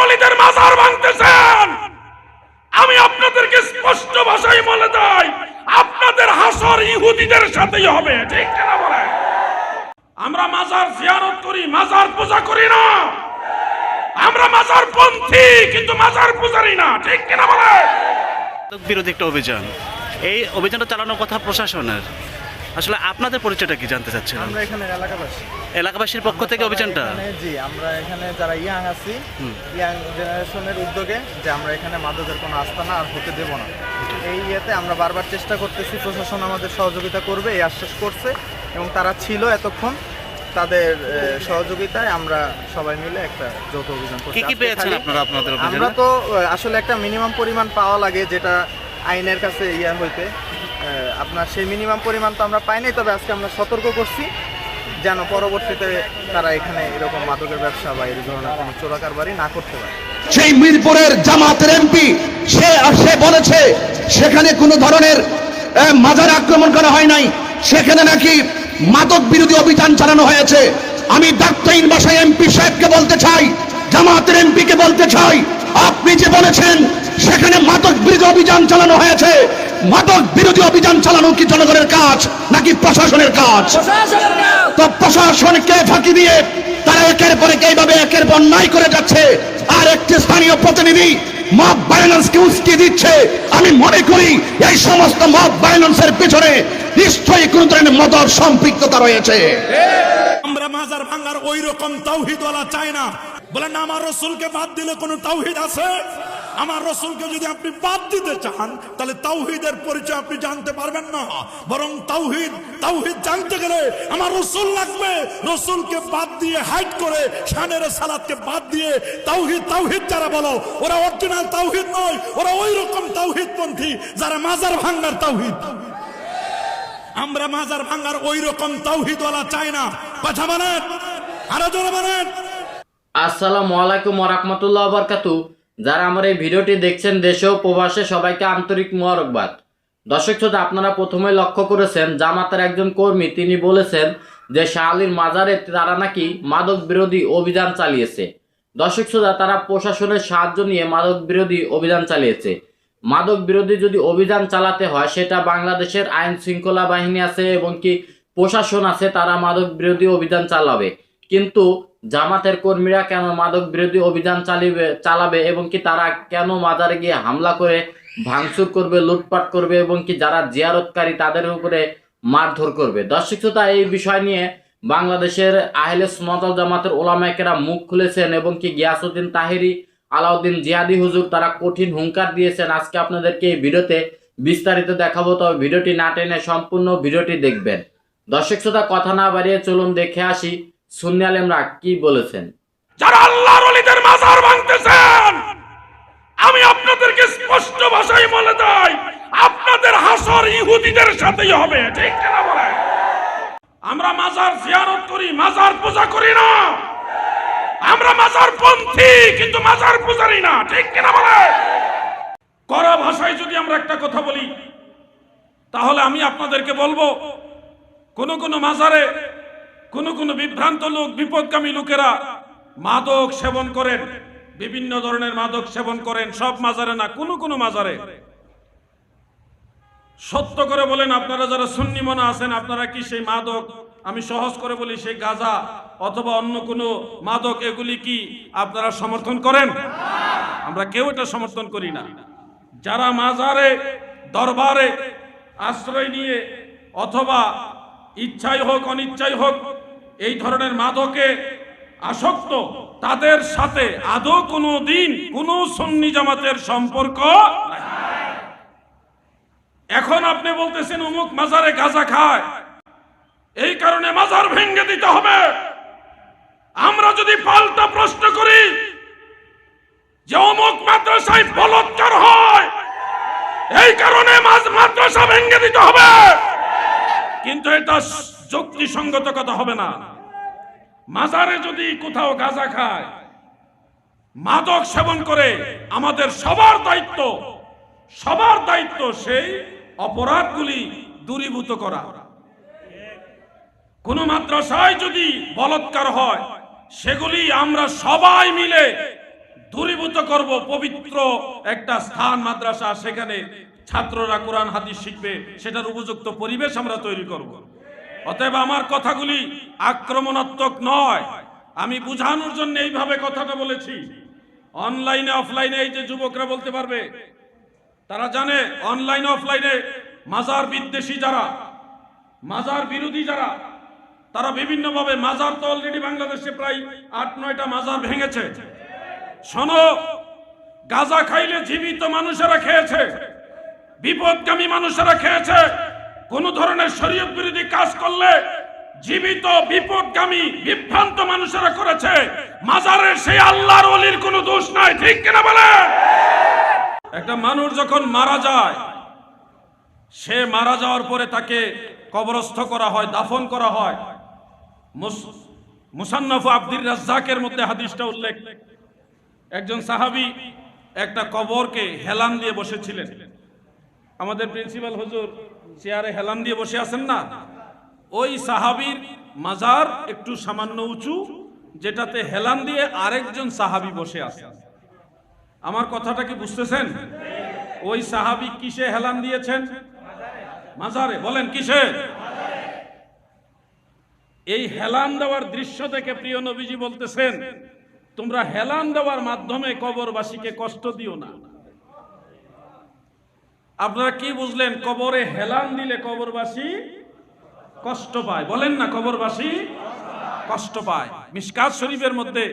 ওলিদের মাজার ভাঙতেছেন, আমি আপনাদেরকে স্পষ্ট ভাষায় বলে দেই, আপনাদের হাসর ইহুদিদের সাথেই হবে। ঠিক কিনা বলেন? আমরা মাজার জিয়ারত করি, মাজার পূজা করি না। আমরা মাজার পন্থী, কিন্তু মাজার পূজারি না। ঠিক কিনা বলেন? বিরোধী একটা অভিযান, এই অভিযানটা চালানোর কথা প্রশাসনের, আসলে আপনাদের পরিচয়টা কি জানতে চাচ্ছিলাম? আমরা এখানে এলাকাবাসী, এলাকাবাসীর পক্ষ থেকে অভিযানটা জি আমরা এখানে যারা ইয়াং আছি, ইয়াং জেনারেশনের উদ্যোগে যে আমরা এখানে মাদকের কোনো আস্তানা আর হতে দেব না, এই ইয়েতে আমরা বারবার চেষ্টা করতেছি। প্রশাসন আমাদের সহযোগিতা করবে এই আশ্বাস করছে, এবং তারা ছিল এতক্ষণ। তাদের সহযোগিতায় আমরা সবাই মিলে একটা যৌথ অভিযান করছি। কি কি পেয়েছেন আপনারা আপনাদের অভিযানে? আমরা তো আসলে একটা মিনিমাম পরিমাণ পাওয়া লাগে, যেটা আইনের কাছে ইয়া হইতে আপনার সেই মিনিমাম পরিমাণ তো আমরা পাই নাই। তবে আজকে আমরা সতর্ক করছি যেন পরবর্তীতে তারা এখানে এরকম মাদকের ব্যবসা বা এই ধরনের কোনো চোরাকারবারি না করতে পারে। সেই মিরপুরের জামাতের এমপি সে বলেছে সেখানে কোনো ধরনের মাজার আক্রমণ করা হয় নাই, সেখানে নাকি মাদক বিরোধী অভিযান চালানো হয়েছে। আমি ডাক্তারহীন ভাষায় এমপি সাহেবকে বলতে চাই, জামাতের এমপিকে বলতে চাই, আপনি যে বলেছেন সেখানে মাদক বিরোধী অভিযান চালানো হয়েছে, মাদক বিরোধী অভিযান চালানো কি জনগণের কাজ নাকি প্রশাসনের কাজ? তো প্রশাসনকে ফাঁকি দিয়ে তারা একের পর এক এইভাবে একের পর অন্যায় করে যাচ্ছে, আর একটি স্থানীয় প্রতিনিধি মব ভায়োলেন্সকে উস্কে দিচ্ছে। আমি মনে করি এই সমস্ত মব ভায়োলেন্সের পিছনে নিশ্চয়ই কোন ধরনের মদত সম্পৃক্ততা রয়েছে। আমরা মাজার ভাঙার ওই রকম তাওহীদওয়ালা চাই না। বলেন আমার রাসূলকে বাদ দিলে কোনো তাওহীদ আছে? আমার রাসূলকে যদি আপনি বাদ দিতে চান, তাহলে তাওহীদের পরিচয় আপনি জানতে পারবেন না। বরং তাওহীদ জানতে গেলে আমার রাসূল লাগবে। রাসূলকে বাদ দিয়ে হাইড করে শানের সালাতকে বাদ দিয়ে তাওহীদ যারা বলো, ওরা অরিজিনাল তাওহীদ নয়, ওরা ওই রকম তাওহীদপন্থী যারা মাজার ভাঙার তাওহীদ। আমরা মাজার ভাঙার ওই রকম তাওহীদওয়ালা চাই না। কথা বলেন, আরো জোরে বলেন। আসসালামু আলাইকুম ওয়া রাহমাতুল্লাহি ওয়া বারাকাতুহু। যারা আমার এই ভিডিওটি দেখছেন দেশে ও প্রবাসে, সবাইকে আন্তরিক মোবারকবাদ। দর্শক শ্রোতা, আপনারা প্রথমে লক্ষ্য করেছেন জামাতের একজন কর্মী তিনি বলেছেন যে শাহ আলীর মাজারে তারা নাকি মাদক বিরোধী অভিযান চালিয়েছে। দর্শক শ্রোতা, তারা প্রশাসনের সাহায্য নিয়ে মাদক বিরোধী অভিযান চালিয়েছে। মাদক বিরোধী যদি অভিযান চালাতে হয়, সেটা বাংলাদেশের আইন শৃঙ্খলা বাহিনী আছে এবং কি প্রশাসন আছে, তারা মাদক বিরোধী অভিযান চালাবে। কিন্তু জামাতের কর্মীরা কেন মাদক বিরোধী অভিযান চালাবে এবং কি তারা কেন মাজারে গিয়ে হামলা করে ভাঙচুর করবে, লুটপাট করবে এবং কি যারা জিয়ারতকারী তাদের উপরে মারধর করবে? দর্শক শ্রোতা, এই বিষয় নিয়ে বাংলাদেশের আহলে সুন্নাত ওয়াল জামাতের ওলামায়ে কেরাম মুখ খুলেছেন এবং কি গিয়াসউদ্দিন তাহেরি, আলাউদ্দিন জিহাদি হুজুর তারা কঠিন হুঙ্কার দিয়েছেন। আজকে আপনাদেরকে এই ভিডিওতে বিস্তারিত দেখাবো, তবে ভিডিওটি না টেনে সম্পূর্ণ ভিডিওটি দেখবেন। দর্শক শ্রোতা, কথা না বাড়িয়ে চলুন দেখে আসি সুন্নি আলেমরা কি বলেছেন। যারা আল্লাহর ওলিদের মাজার ভাঙতেছেন, আমি আপনাদেরকে স্পষ্ট ভাষায় বলে দেই, আপনাদের হাসর ইহুদিদের সাথেই হবে। ঠিক কিনা বলেন? আমরা মাজার জিয়ারত করি, মাজার পূজা করি না। আমরা মাজার পন্থী, কিন্তু মাজার পূজারি না। ঠিক কিনা বলেন? কড়া ভাষায় যদি আমরা একটা কথা বলি, তাহলে আমি আপনাদেরকে বলবো, কোন মাজারে কোন বিভ্রান্ত লোক, বিপদগামী লোকেরা মাদক সেবন করেন, বিভিন্ন ধরনের মাদক সেবন করেন। সব মাজারে না, কোন মাজারে। সত্য করে বলেন, আপনারা যারা সুন্নি মনে আছেন, আপনারা কি সেই মাদক, আমি সহজ করে বলি, সেই গাঁজা অথবা অন্য কোনো মাদক, এগুলি কি আপনারা সমর্থন করেন? আমরা কেউ এটা সমর্থন করি না। যারা মাজারে দরবারে আশ্রয় নিয়ে অথবা ইচ্ছাই হোক অনিচ্ছাই হোক এই ধরনের মাদকে আসক্ত, তাদের সাথে আদৌ কোনো দিন কোনো সুন্নি জামাতের সম্পর্ক নাই। এখন আপনি বলতেছেন অমুক মাজারে গাঁজা খায়, এই কারণে মাজার ভেঙে দিতে হবে। আমরা যদি পাল্টা প্রশ্ন করি যে অমুক মাদ্রাসায় বলাৎকার হয়, এই কারণে মাদ্রাসা ভেঙে দিতে হবে, কিন্তু এটা যুক্তিসঙ্গত কথা হবে না। মাজারে যদি কোথাও গাঁজা খায়, মাদক সেবন করে, আমাদের সবার দায়িত্ব সেই অপরাধগুলি দূরীভূত করা। কোন মাদ্রাসায় যদি বলাৎকার হয়, সেগুলি আমরা সবাই মিলে দূরীভূত করব পবিত্র একটা স্থান মাদ্রাসা, সেখানে ছাত্ররা কোরআন হাদিস শিখবে, সেটার উপযুক্ত পরিবেশ আমরা তৈরি করব। অতএব আমার কথাগুলি আক্রমণাত্মক নয়, আমি বোঝানোর জন্য এইভাবে কথাটা বলেছি। অনলাইনে অফলাইনে এই যে যুবকরা বলতে পারবে, তারা জানে অনলাইনে অফলাইনে মাজার বিদ্বেষী যারা, মাজার বিরোধী যারা, তারা বিভিন্নভাবে, মাজার তো অলরেডি বাংলাদেশে প্রায় 8-9টা মাজার ভেঙেছে। শোনো, গাঁজা খাইলে জীবিত মানুষেরা খেয়েছে, বিপদগামী মানুষেরা খেয়েছে, কোন ধরনের শরীয়ত বিরোধী কাজ করলে জীবিত বিপদগামী বিভ্রান্ত মানুষেরা করেছে। মাজারের সেই আল্লাহর ওলির কোনো দোষ নাই, ঠিক কিনা বলে? একটা মানুষ যখন মারা যায়, সে মারা যাওয়ার পরে তাকে কবরস্থ করা হয়, দাফন করা হয়। মুসান্নাফ আব্দুর রাজ্জাকের মধ্যে হাদিসটা উল্লেখ, একজন সাহাবী একটা কবরকে হেলান দিয়ে বসেছিলেন। আমাদের প্রিন্সিপাল হুজুর চেয়ারে হেলান দিয়ে বসে আছেন না, ওই সাহাবীর মাজার একটু সামান্য উঁচু, যেটাতে হেলান দিয়ে আরেকজন সাহাবী বসে আছে। আমার কথাটা কি বুঝতেছেন? ওই সাহাবী কিসে হেলান দিয়েছেন? মাজারে। বলেন কিসে? এই হেলান দেওয়ার দৃশ্য দেখে প্রিয় নবীজি বলতেছেন, তোমরা হেলান দেওয়ার মাধ্যমে কবরবাসীকে কষ্ট দিও না। আপনারা কি বুঝলেন? কবরে হেলান দিলে কবরবাসী কষ্ট পায়। বলেন না, কবরবাসী কষ্ট পায়। মিশকাত শরীফের মধ্যে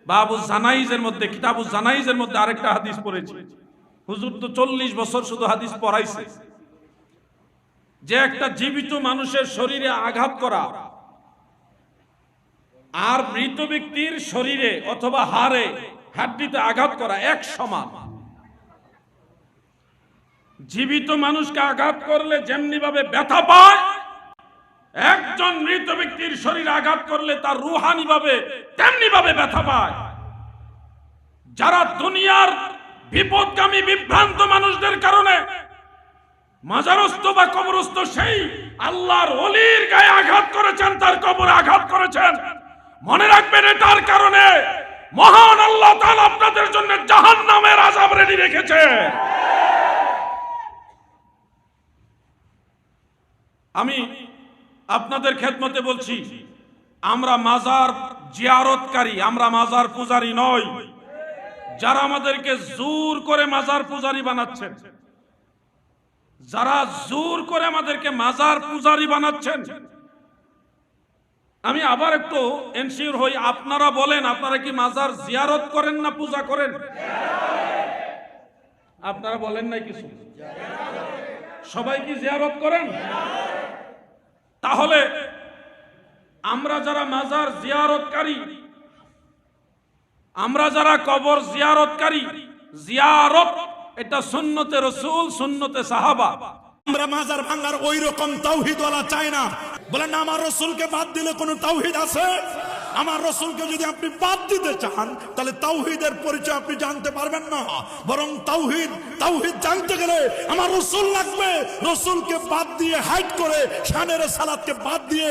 বাবুজ জানাইজের মধ্যে, কিতাবুজ জানাইজের মধ্যে আরেকটা হাদিস পড়েছি। হুজুর তো 40 বছর শুধু হাদিস পড়াইছে, যে একটা জীবিত মানুষের শরীরে আঘাত করা আর মৃত ব্যক্তির শরীরে অথবা হাড়ে, হাড্ডিতে আঘাত করা এক সমান। জীবিত মানুষকে আঘাত করলে যেমনি ভাবে ব্যথা পায়, একজন মৃত ব্যক্তির শরীরে আঘাত করলে তার রুহানি ভাবে তেমনি ভাবে ব্যথা পায়। যারা দুনিয়ার বিপদগামী বিভ্রান্ত মানুষদের কারণে মাজারস্থ বা কবরস্থ সেই আল্লাহর ওলির গায়ে আঘাত করেছেন, তার কবরে আঘাত করেছেন, মনে রাখবেন এটার কারণে মহান আল্লাহ তাআলা আপনাদের জন্য জাহান্নামের আযাব রেডি রেখেছে। আমি আপনাদের খেদমতে বলছি, আমরা মাজার জিয়ারতকারী, আমরা মাজার পূজারী নই। যারা আমাদেরকে জোর করে মাজার পূজারী বানাচ্ছেন, যারা জোর করে আমাদেরকে মাজার পূজারী বানাচ্ছেন, আমি আবার একটু এনশিওর হই, আপনারা বলেন, আপনারা কি মাজার জিয়ারত করেন না পূজা করেন? আপনারা বলেন নাই কিছু। সবাই কি জিয়ারত করেন? তাহলে আমরা যারা মাজার জিয়ারতকারী, আমরা যারা কবর জিয়ারতকারী, জিয়ারত এটা সুন্নতে রাসূল, সুন্নতে সাহাবা। আমরা মাজার ভাঙার ওই রকম তাওহীদওয়ালা চাই না। বলেন আমার রাসূলকে বাদ দিলে কোনো তাওহীদ আছে? আমার রাসূলকে যদি আপনি বাদ দিতে চান, তাহলে তাওহীদের পরিচয় আপনি জানতে পারবেন না। বরং তাওহীদ জানতে গেলে আমার রাসূল লাগবে। রাসূলকে বাদ দিয়ে হাইড করে শানের সালাতকে বাদ দিয়ে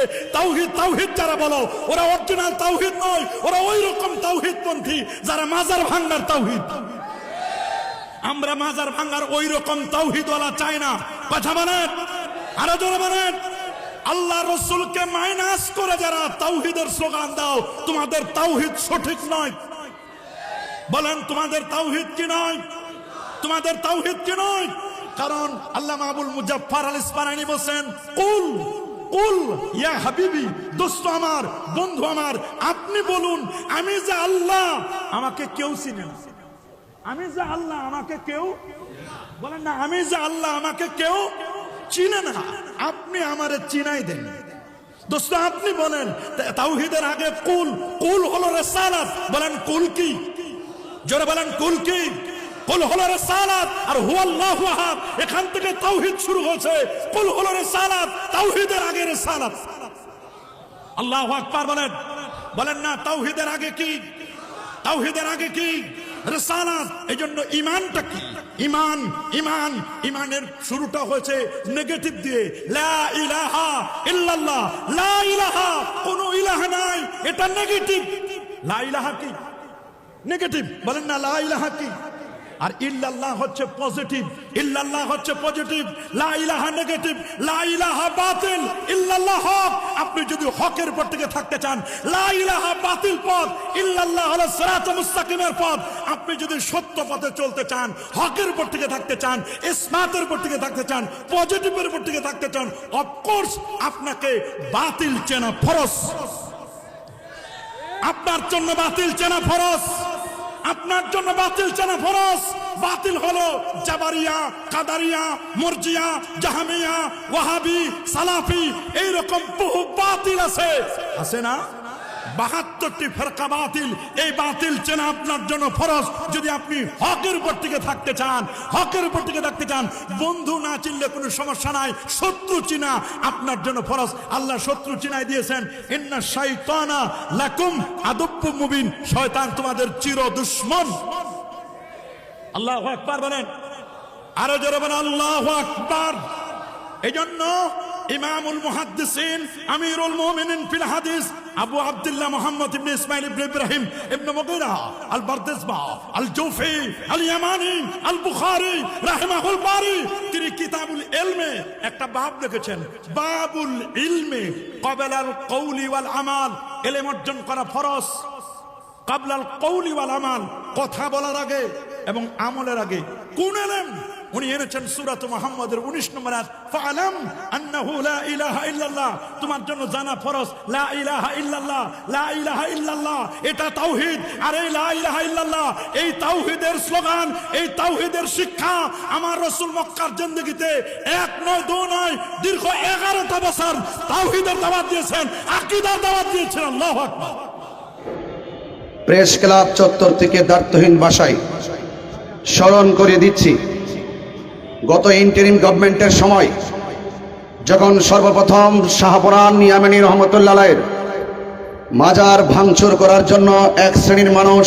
তাওহীদ যারা বলো, ওরা অরিজিনাল তাওহীদ নয়, ওরা ওই রকম তাওহীদপন্থী যারা মাজার ভাঙার তাওহীদ। আমরা মাজার ভাঙার ওই রকম তাওহীদওয়ালা চাই না। কথা বলেন, আরো জোরে বলেন। আল্লাহ রসুলকে মাইনাস করে যারা তাওহীদের স্লোগান দাও, তোমাদের তাওহীদ সঠিক নয়। বলেন তোমাদের তাওহীদ কি নয়? তোমাদের তাওহীদ কি নয়? কারণ আল্লামা আবুল মুজাফফর আল ইসফারাইনি বলেন, কুল ইয়া হাবিবি, দোস্ত আমার, বন্ধু আমার, আপনি বলুন আমি যে আল্লাহ, আমাকে কেউ চিনে না। আমি যে আল্লাহ আমাকে কেউ, বলেন না আমি যে আল্লাহ আমাকে কেউ চিনে না, আপনি আমারে চিনাই দেন। দোস্ত আপনি বলেন তাওহীদের আগে কুল হলো রিসালাত। বলেন কুল কি? জোরে বলেন কুল কি? কুল হলো রিসালাত আর হুয়াল্লাহু আহাদ, এখান থেকে তাওহীদ শুরু হয়েছে। কুল হলো রিসালাত, তাওহীদের আগে রিসালাত। আল্লাহু আকবার বলেন। বলেন না তাওহীদের আগে কি? তাওহীদের আগে কি? রিসালাত। এইজন্য ঈমানটা কি? ঈমানের শুরুটা হয়েছে নেগেটিভ দিয়ে, লা ইলাহা ইল্লাল্লাহ, লা ইলাহা, কোনো ইলাহা নাই, এটা নেগেটিভ। লা ইলাহা কি? নেগেটিভ, বলেন না লা ইলাহা কি? আর ইল্লাল্লাহ হচ্ছে পজিটিভ, ইল্লাল্লাহ হচ্ছে পজিটিভ, লা ইলাহা নেগেটিভ, লা ইলাহা বাতিল, ইল্লাল্লাহ হক। আপনি যদি হকের উপর থেকে থাকতে চান, লা ইলাহা বাতিল পথ, ইল্লাল্লাহ হলো সিরাতুল মুস্তাকিমের পথ। আপনি যদি সত্য পথে চলতে চান, হকের উপর থেকে থাকতে চান, ইসমাতের উপর থেকে থাকতে চান, পজিটিভের উপর থেকে থাকতে চান, অফকোর্স আপনাকে বাতিল চেনা ফরজ। আপনার জন্য বাতিল চেনা ফরজ, আপনার জন্য বাতিল চেনা ফরজ। বাতিল হলো জাবারিয়া, কাদারিয়া, মুরজিয়া, জাহামিয়া, ওয়াহাবি, সালাফি, এইরকম বহু বাতিল আছে না? 72টি ফেরকা বাতিল। এই বাতিল চেনা আপনার জন্য ফরজ। যদি আপনি হকের উপর থেকে থাকতে চান, হকের উপর থেকে থাকতে চান, বন্ধু না চিনলে কোনো সমস্যা নাই, শত্রু চিনা আপনার জন্য ফরজ। আল্লাহ শত্রু চিনাই দিয়েছেন, ইন্না শাইতানা লাকুম আদুব্বুম মুবিন, শয়তান তোমাদের চির দুশমন। আল্লাহু আকবার বলেন, আরো জোরে বলেন আল্লাহু আকবার। এইজন্য ইমামুল মুহাদ্দিসিন আমিরুল মুমিনিন ফিল হাদিস আবু আব্দুল্লাহ মুহাম্মদ ইবনে ইসমাইল ইবনে ইব্রাহিম ইবনে মুগীরা আল বারদাসবা আল জৌফি আল ইয়ামানি আল বুখারী রাহিমাহুল বারি, তিনি কিতাবুল ইলমে একটা বাব লিখেছেন, বাবুল ইলমি ক্বাবলাল কওলি ওয়াল আমাল। ইলম অর্জন করা ফরজ, ক্বাবলাল কওলি ওয়াল আমাল, কথা বলার আগে এবং আমলের আগে। কোন ইলম? উনি এনেছেন সূরাত মুহাম্মাদের 19 নম্বর আয়াত, ফাআলাম আন্নাহু লা ইলাহা ইল্লাল্লাহ, তোমার জন্য জানা ফরজ লা ইলাহা ইল্লাল্লাহ। লা ইলাহা ইল্লাল্লাহ এটা তাওহীদ। আর এই লা ইলাহা ইল্লাল্লাহ, এই তাওহীদের স্লোগান, এই তাওহীদের শিক্ষা আমার রাসূল মক্কার জিন্দেগিতে 1 নয় 2 নয় দীর্ঘ 11টা বছর তাওহীদের দাওয়াত দিয়েছেন, আকীদার দাওয়াত দিয়েছেন। আল্লাহু আকবার। প্রেস ক্লাব চত্বর থেকে দ্বার্থহীন ভাষায় স্মরণ করে দিচ্ছি, গত ইন্টারিম গভর্নমেন্টের সময় যখন সর্বপ্রথম শাহপরান ইয়ামানী রহমতুল্লাহ আলাইহির মাজার ভাঙচুর করার জন্য এক শ্রেণীর মানুষ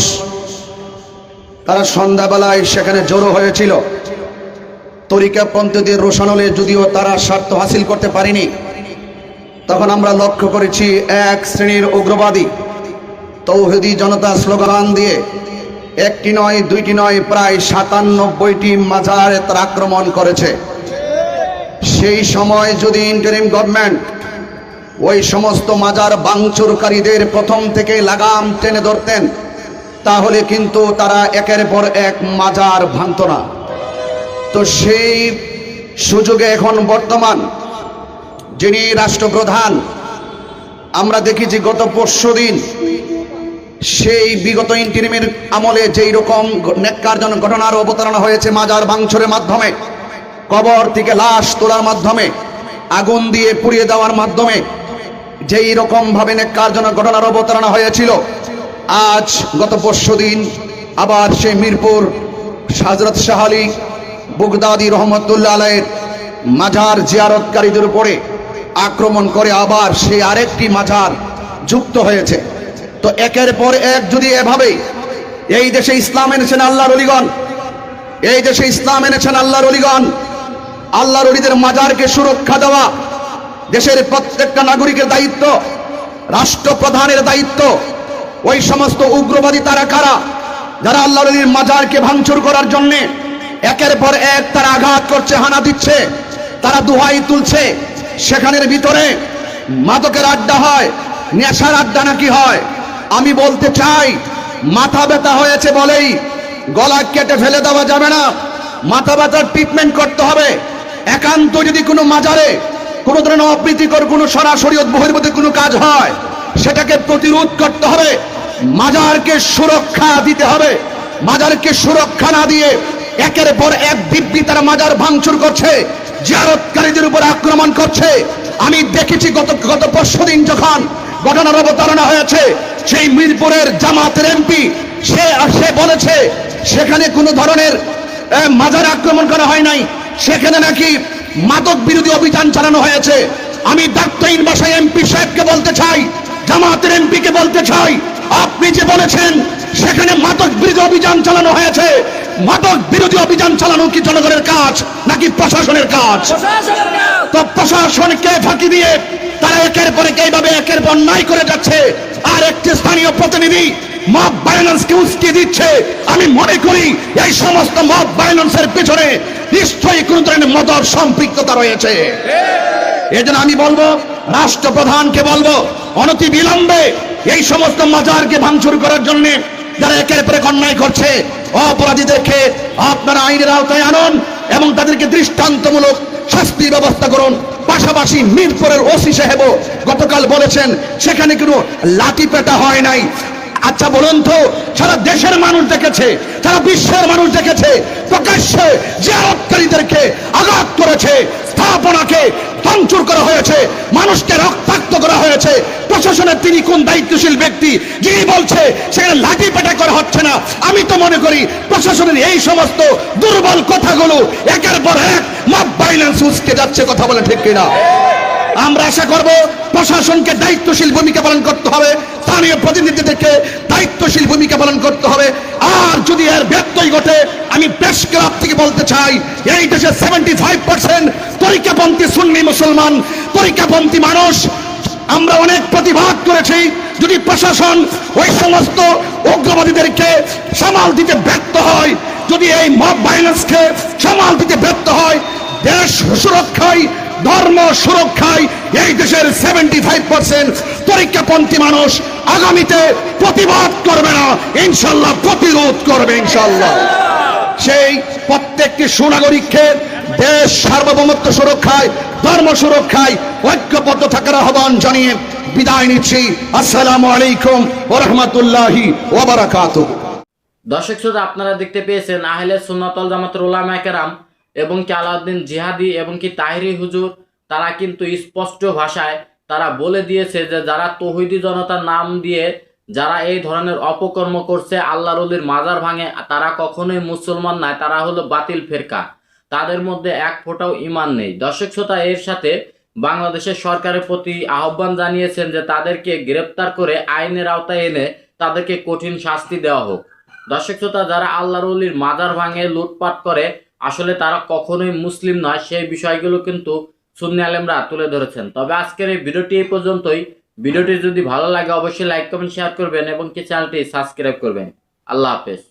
তারা সন্ধ্যাবেলায় সেখানে জড়ো হয়েছিল। তরিকাপন্থীদের রোশানলে যদিও তারা স্বার্থ হাসিল করতে পারেনি, তখন আমরা লক্ষ্য করেছি এক শ্রেণীর উগ্রবাদী তৌহিদি জনতা স্লোগান দিয়ে একটি নয় দুইটি নয় প্রায় 97টি মাজারে তারা আক্রমণ করেছে। সেই সময় যদি ইন্টারিম গভর্নমেন্ট ওই সমস্ত মাজার ভাঙচুরকারীদের প্রথম থেকে লাগাম টেনে ধরতেন, তাহলে কিন্তু তারা একের পর এক মাজার ভাঙত না। তো সেই সুযোগে এখন বর্তমান যিনি রাষ্ট্রপ্রধান, আমরা দেখি যে গত পরশুদিন সেই বিগত ইন্টারিমের আমলে যেই রকম নেক্কারজনক ঘটনার অবতারণা হয়েছে, মাজার ভাঙচুরের মাধ্যমে, কবর থেকে লাশ তোলার মাধ্যমে, আগুন দিয়ে পুড়িয়ে দেওয়ার মাধ্যমে যেই রকম ভাবে নেক্কারজনক ঘটনার অবতারণা হয়েছিল, আজ গত পরশুদিন আবার সেই মিরপুর হযরত শাহ আলী বাগদাদী রহমতুল্লাহ আলাইহির মাজার জিয়ারতকারীদের উপরে আক্রমণ করে আবার সেই আরেকটি মাজার যুক্ত হয়েছে। তো একের পর এক যদি এভাবে এই দেশে ইসলাম এনেছেন আল্লাহর ওলিগণ, এই দেশে ইসলাম এনেছেন আল্লাহর ওলিগণ, আল্লাহর ওলিদের মাজারকে সুরক্ষা দেওয়া দেশের প্রত্যেকটা নাগরিকের দায়িত্ব, রাষ্ট্রপ্রধানের দায়িত্ব। ওই সমস্ত উগ্রবাদী তারা কারা যারা আল্লাহর ওলির মাজারকে ভাঙচুর করার জন্য একের পর এক তারা আঘাত করছে, হানা দিচ্ছে, তারা দোহাই তুলছে। সেখানের ভিতরে মাদকের আড্ডা হয়, নেশার আড্ডা নাকি হয়? আমি বলতে চাই, মাথা ব্যথা হয়েছে বলেই গলা কেটে ফেলে দেওয়া যাবে না, মাথা ব্যথার ট্রিটমেন্ট করতে হবে। একান্ত যদি কোনো মাজারে কোনো ধরনের অপ্রীতিকর কোনো সরাসরি বহির্ভূত কোনো কাজ হয়, সেটাকে প্রতিরোধ করতে হবে, মাজারকে সুরক্ষা দিতে হবে। মাজারকে সুরক্ষা না দিয়ে একের পর এক দিব্যি তারা মাজার ভাঙচুর করছে, জিয়ারতকারীদের উপর আক্রমণ করছে। আমি দেখেছি গত পরশুদিন যখন ঘটনার অবতারণা হয়েছে, সেই মিরপুরের জামাতের এমপি সে বলেছে সেখানে কোনো ধরনের মাজার আক্রমণ করা হয় নাই, সেখানে নাকি মাদক বিরোধী অভিযান চালানো হয়েছে। আমি ডাক্তারহীন ভাষায় এমপি সাহেবকে বলতে চাই, জামাতের এমপিকে বলতে চাই, আপনি যে বলেছেন সেখানে মাদক বিরোধী অভিযান চালানো হয়েছে, মাদক বিরোধী অভিযান চালানো কি জনগণের কাজ নাকি প্রশাসনের কাজ? তো প্রশাসনকে ফাঁকি দিয়ে তারা একের পর এক এইভাবে একের পর অন্যায় করে যাচ্ছে। আর একটি স্থানীয় প্রতিনিধি মব ভায়োলেন্সকে উস্কে দিচ্ছে, আমি মনে করি এই সমস্ত মব ভায়োলেন্সের পেছনে নিশ্চয়ই কোন ধরনের মদত সম্পৃক্ততা রয়েছে। এজন্য আমি বলবো, রাষ্ট্রপ্রধানকে বলবো, অনতি বিলম্বে এই সমস্ত মাজারকে ভাঙচুর করার জন্য যারা একের পর এক অন্যায় করছে, অপরাধীদেরকে আপনারা আইনের আওতায় আনুন এবং তাদেরকে দৃষ্টান্তমূলক শাস্তির ব্যবস্থা করুন। পাশাপাশি মিরপুরের ওসি সাহেব গতকাল বলেছেন সেখানে কোনো লাঠি পেটা হয় নাই। আচ্ছা বলুন তো, সারা দেশের মানুষ দেখেছে, সারা বিশ্বের মানুষ দেখেছে, প্রকাশ্যে জিয়ারতকারীদেরকে আঘাত করেছে, স্থাপনাকে ভাঙচুর করা হয়েছে, মানুষকে রক্তাক্ত করা হয়েছে। প্রশাসনের তিনি কোন দায়িত্বশীল ব্যক্তি যিনি বলছে সেখানে লাঠি পেটা করা হচ্ছে না? আমি তো মনে করি প্রশাসনের এই সমস্ত দুর্বল কথাগুলো একের পর এক মব ভায়োলেন্স উস্কে যাচ্ছে। কথা বলে ঠিক কিনা? আমরা আশা করব প্রশাসনকে দায়িত্বশীল ভূমিকা পালন করতে হবে, স্থানীয় প্রতিনিধিদেরকে দায়িত্বশীল ভূমিকা পালন করতে হবে। আর যদি এর ব্যত্যয় ঘটে, আমি প্রেস ক্লাব থেকে বলতে চাই, এই দেশে 75% তরিকাপন্থী সুন্নি মুসলমান, তরিকাপন্থী মানুষ। আমরা অনেক প্রতিবাদ করেছি। যদি প্রশাসন ওই সমস্ত উগ্রবাদীদেরকে সামাল দিতে ব্যর্থ হয়, যদি এই মব ভায়োলেন্সকে সামাল দিতে ব্যর্থ হয়, দেশ সুরক্ষায়, ধর্ম সুরক্ষায় এই দেশের 75% তরিকাপন্থী মানুষ আগামীতে প্রতিবাদ করবে না, ইনশাল্লাহ প্রতিরোধ করবে ইনশাল্লাহ। সেই প্রত্যেকটি সুনাগরিককে দেশ সার্বভৌমত্ব সুরক্ষায়, ধর্ম সুরক্ষায় ঐক্যবদ্ধ থাকার আহ্বান জানিয়ে বিদায় নিচ্ছি। আসসালামু আলাইকুম ওয়া রাহমাতুল্লাহি ওয়া বারাকাতুহু। দর্শক শ্রোতা, আপনারা দেখতে পেয়েছেন আহলে সুন্নাত ওয়াল জামাতের উলামায়ে কেরাম এবং কি আলাউদ্দিন জিহাদি এবং কি তাহিরি হুজুর, তারা কিন্তু স্পষ্ট ভাষায় তারা বলে দিয়েছে যে যারা তৌহিদি জনতার নাম দিয়ে যারা এই ধরনের অপকর্ম করছে, আল্লাহর ওলির মাজার ভাঙে, তারা কখনোই মুসলমান নয়, তারা হলো বাতিল ফেরকা, তাদের মধ্যে এক ফোঁটাও ঈমান নেই। দর্শক শ্রোতা, এর সাথে বাংলাদেশের সরকারের প্রতি আহ্বান জানিয়েছেন যে তাদেরকে গ্রেপ্তার করে আইনের আওতায় এনে তাদেরকে কঠিন শাস্তি দেওয়া হোক। দর্শক শ্রোতা, যারা আল্লাহর ওলির মাজার ভাঙে, লুটপাট করে, আসলে তারা কখনোই মুসলিম নয়, সেই বিষয়গুলো কিন্তু সুন্নি আলেমরা তুলে ধরেছেন। তবে আজকের এই ভিডিওটি এই পর্যন্তই। ভিডিওটি যদি ভালো লাগে অবশ্যই লাইক, কমেন্ট, শেয়ার করবেন এবং কি চ্যানেলটি সাবস্ক্রাইব করবেন। আল্লাহ হাফেজ।